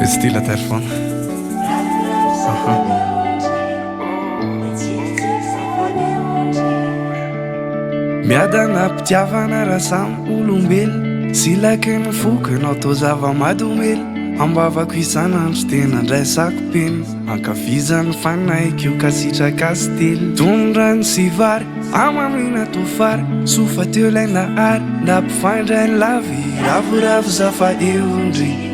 Stila telefon. Miadana ampitiavana raha samy olombelona. Silaky ny foko enao tô zava-madomelina. Ambavako isan'andro tena nandraisako penina. Ankafizin'ny fanahiko ka sitraka telina. Tondrany sy vary hamamiana tô fary. Sofa teo ilay nahary nampifandray lavy. Ravoravo zava-madomelina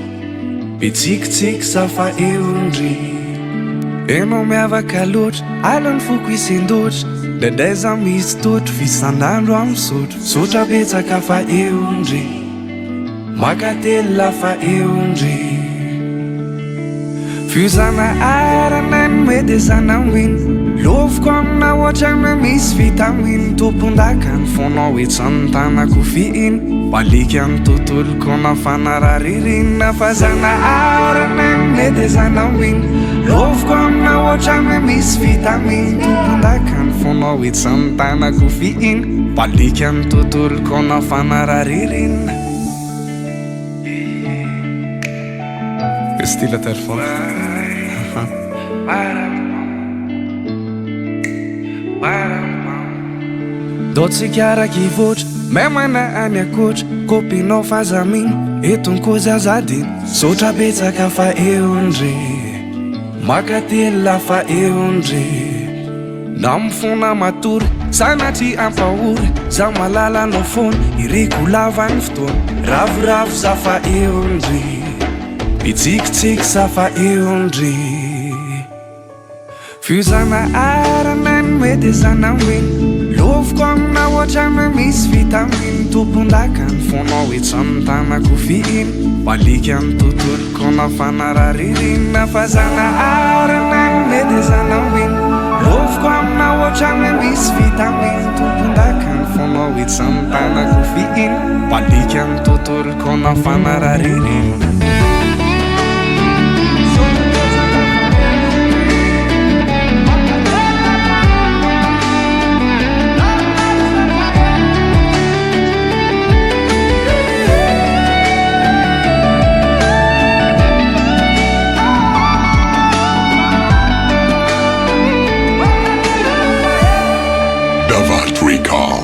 be tsikitsiky zava-madomelina. Enao miavaka loatra alan'ny foko isan'andro. Ndraindray za misy totro isan'andro amin'ny sotro. Sotra betsaka zava-madomelina maka telina zava-madomelina. Fiozana arana ny mety zanamina. Loviko amina ohatrany misy vitamina. Tompon-daka ny fonao etsany tanako fiina. Baliky amin'ny tontoloko nafana ririnina. Fa zana arana ny mety zanamina. Loviko amina ohatrany misy vitamina. Tompon-daka ny fonao etsany tanako fiina. Baliky amin'ny tontoloko nafana ririnina. Stila telefon. Do tsikaraky voatra memana any akoatra. Kopinao fazamina etony kozazadina. Sotra betsaka zava-madomelina maka telina zava-madomelina. Na mifona matory sanatry ampahory. Za malala no fona ireko lava ny fotoana. Ravoravo zava-madomelina be tsikitsiky zava-madomelina. Fiozana arana ny mety zanamina. Loviko amina ohatrany misy vitamina. Tompon-daka ny fonao etsany tanako fiina. Baliky amin'ny tontoloko nafana ririnina. Fa zana arana ny mety zanamina. Loviko amina ohatrany misy vitamina. Tompon-daka ny fonao etsany tanako fiina. Baliky amin'ny tontoloko nafana ririnina. Recall.